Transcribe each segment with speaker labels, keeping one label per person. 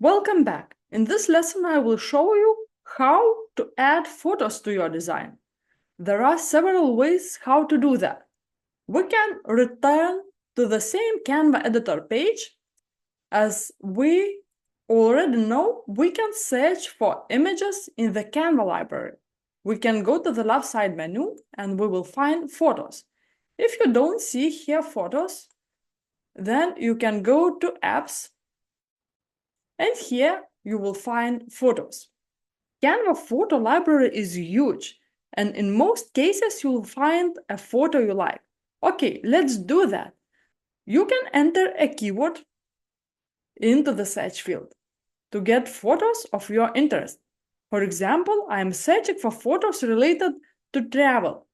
Speaker 1: Welcome back. In this lesson, I will show you how to add photos to your design. There are several ways how to do that. We can return to the same Canva editor page. As we already know, we can search for images in the Canva library. We can go to the left side menu and we will find photos. If you don't see here photos, then you can go to apps. And here you will find photos. Canva photo library is huge, and in most cases you will find a photo you like. Okay, let's do that. You can enter a keyword into the search field to get photos of your interest. For example, I am searching for photos related to travel.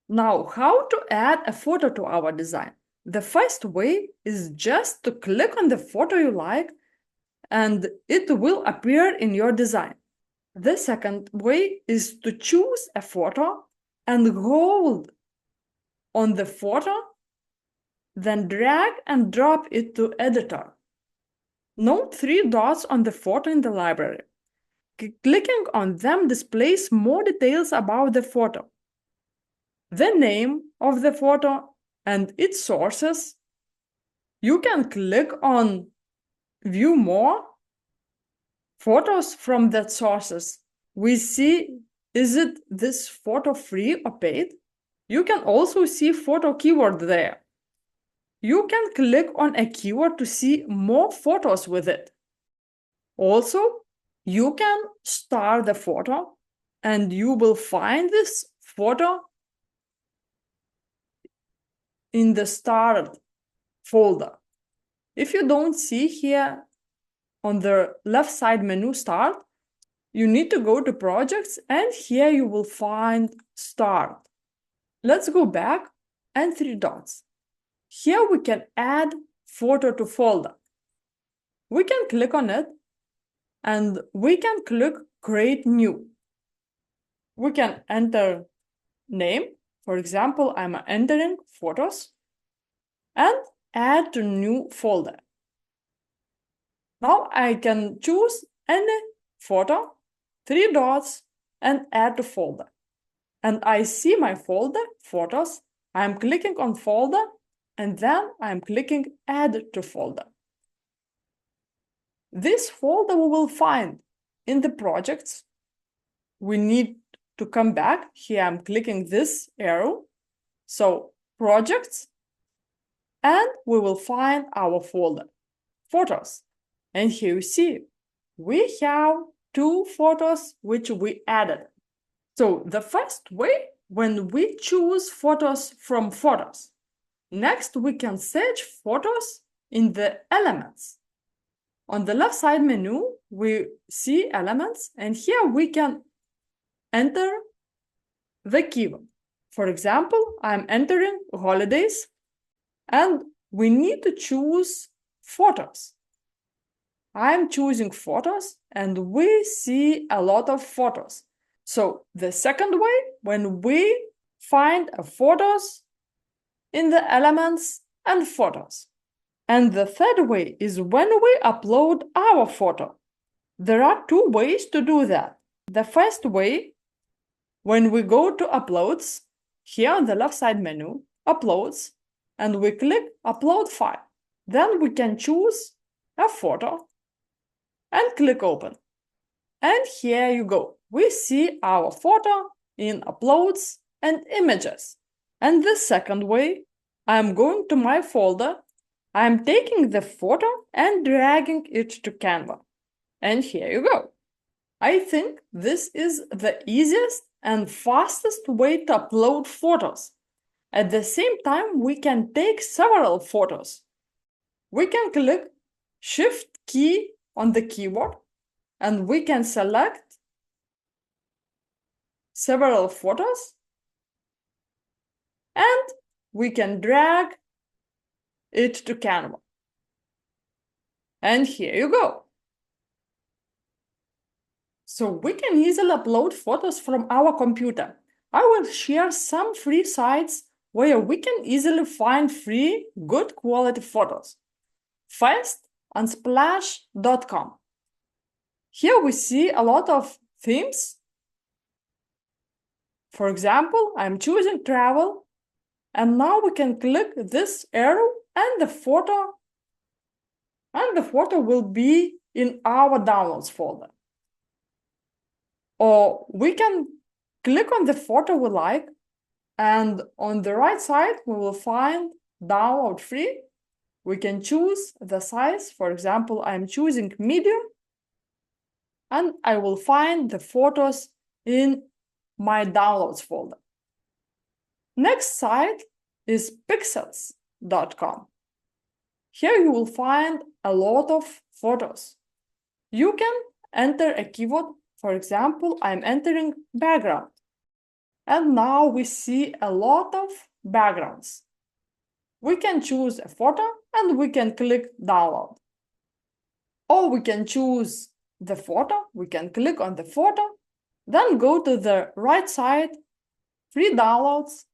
Speaker 1: Now, how to add a photo to our design? The first way is just to click on the photo you like and it will appear in your design. The second way is to choose a photo and hold on the photo, then drag and drop it to editor. Note 3 dots on the photo in the library. Clicking on them displays more details about the photo. The name of the photo and its sources. You can click on View More photos from that sources. We see, is it this photo free or paid? You can also see photo keyword there. You can click on a keyword to see more photos with it. Also, you can star the photo and you will find this photo in the starred folder. If you don't see here on the left side menu start, you need to go to projects and here you will find start. Let's go back and 3 dots. Here we can add photo to folder. We can click on it and we can click create new. We can enter name. For example, I'm entering photos and add to new folder. Now I can choose any photo, 3 dots, and add to folder. And I see my folder, photos. I'm clicking on folder, and then I'm clicking add to folder. This folder we will find in the projects. We need to come back. Here I'm clicking this arrow. So projects, and we will find our folder, photos. And here you see, we have 2 photos which we added. So the first way, when we choose photos from photos. Next, we can search photos in the elements. On the left side menu, we see elements, and here we can enter the keyword. For example, I'm entering holidays, and we need to choose photos. I'm choosing photos, and we see a lot of photos. So the second way, when we find photos in the elements and photos. And the third way is when we upload our photo. There are 2 ways to do that. The first way, when we go to uploads, here on the left side menu, uploads, and we click upload file. Then we can choose a photo and click open. And here you go. We see our photo in uploads and images. And the second way, I'm going to my folder, I'm taking the photo and dragging it to Canva. And here you go. I think this is the easiest and fastest way to upload photos. At the same time, we can take several photos. We can click Shift key on the keyboard and we can select several photos and we can drag it to Canva. And here you go. So we can easily upload photos from our computer. I will share some free sites where we can easily find free, good quality photos. First, Unsplash.com. Here we see a lot of themes. For example, I'm choosing travel, and now we can click this arrow and the photo will be in our downloads folder. Or we can click on the photo we like, and on the right side we will find download free. We can choose the size. For example, I'm choosing medium, and I will find the photos in my downloads folder. Next site is pexels.com. Here you will find a lot of photos. You can enter a keyword. For example, I'm entering background. And now we see a lot of backgrounds. We can choose a photo and we can click download. Or we can choose the photo, we can click on the photo, then go to the right side, free downloads,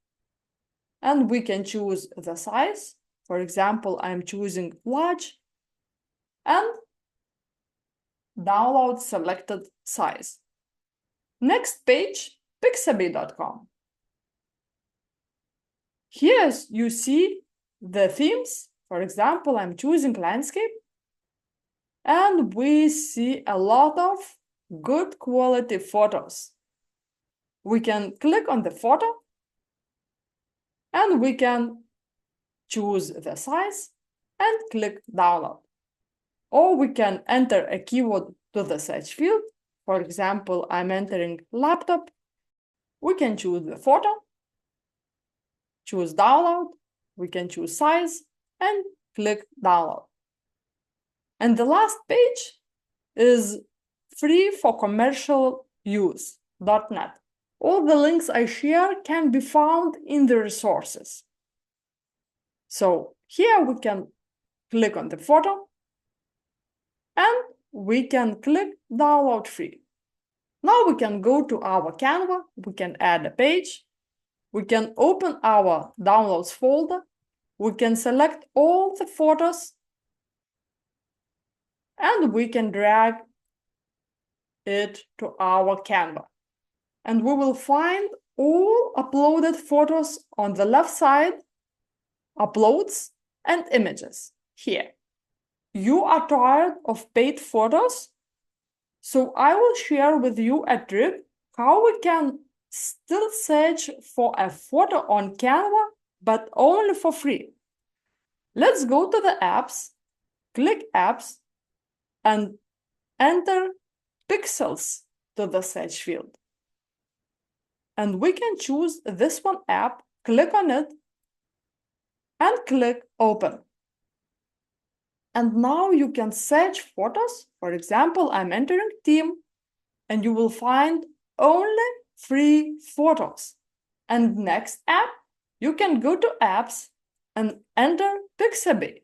Speaker 1: and we can choose the size. For example, I'm choosing large, and download selected size. Next page, pixabay.com. Here you see the themes. For example, I'm choosing landscape, and we see a lot of good quality photos. We can click on the photo, and we can choose the size and click download. Or we can enter a keyword to the search field. For example, I'm entering laptop. We can choose the photo, choose download, we can choose size, and click download. And the last page is free for commercial use.net. All the links I share can be found in the resources. So here we can click on the photo, and we can click download free. Now we can go to our Canva, we can add a page, we can open our downloads folder, we can select all the photos, and we can drag it to our Canva. And we will find all uploaded photos on the left side, uploads and images here. You are tired of paid photos? So I will share with you a trick how we can still search for a photo on Canva, but only for free. Let's go to the apps, click apps, and enter pixels to the search field. And we can choose this one app, click on it, and click open. And now you can search photos. For example, I'm entering team, and you will find only free photos. And next app, you can go to apps and enter Pixabay.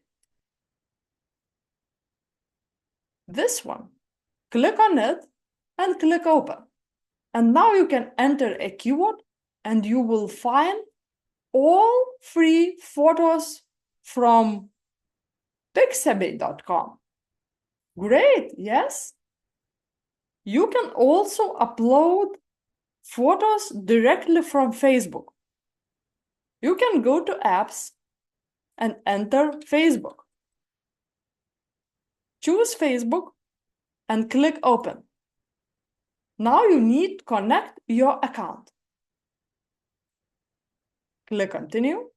Speaker 1: This one, click on it and click open. And now you can enter a keyword, and you will find all free photos from pixabay.com. Great, yes? You can also upload photos directly from Facebook. You can go to apps and enter Facebook. Choose Facebook and click open. Now you need to connect your account. Click continue.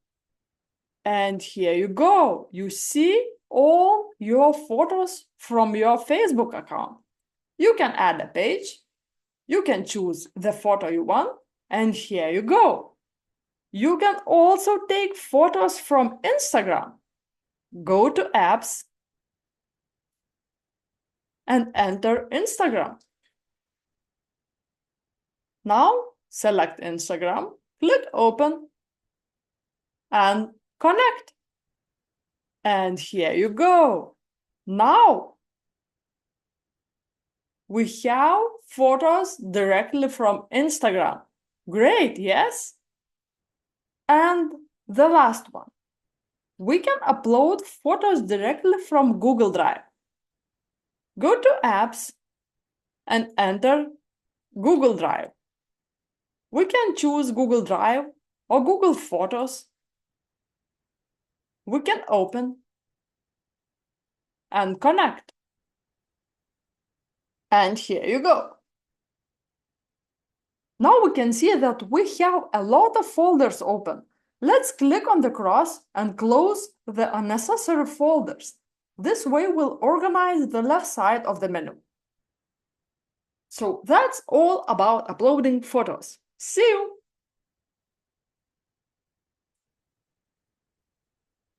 Speaker 1: And here you go. You see all your photos from your Facebook account. You can add a page. You can choose the photo you want. And here you go. You can also take photos from Instagram. Go to apps and enter Instagram. Now select Instagram, click open, and connect. And here you go. Now we have photos directly from Instagram. Great, yes? And the last one. We can upload photos directly from Google Drive. Go to Apps and enter Google Drive. We can choose Google Drive or Google Photos. We can open and connect. And here you go. Now we can see that we have a lot of folders open. Let's click on the cross and close the unnecessary folders. This way we'll organize the left side of the menu. So that's all about uploading photos. See you!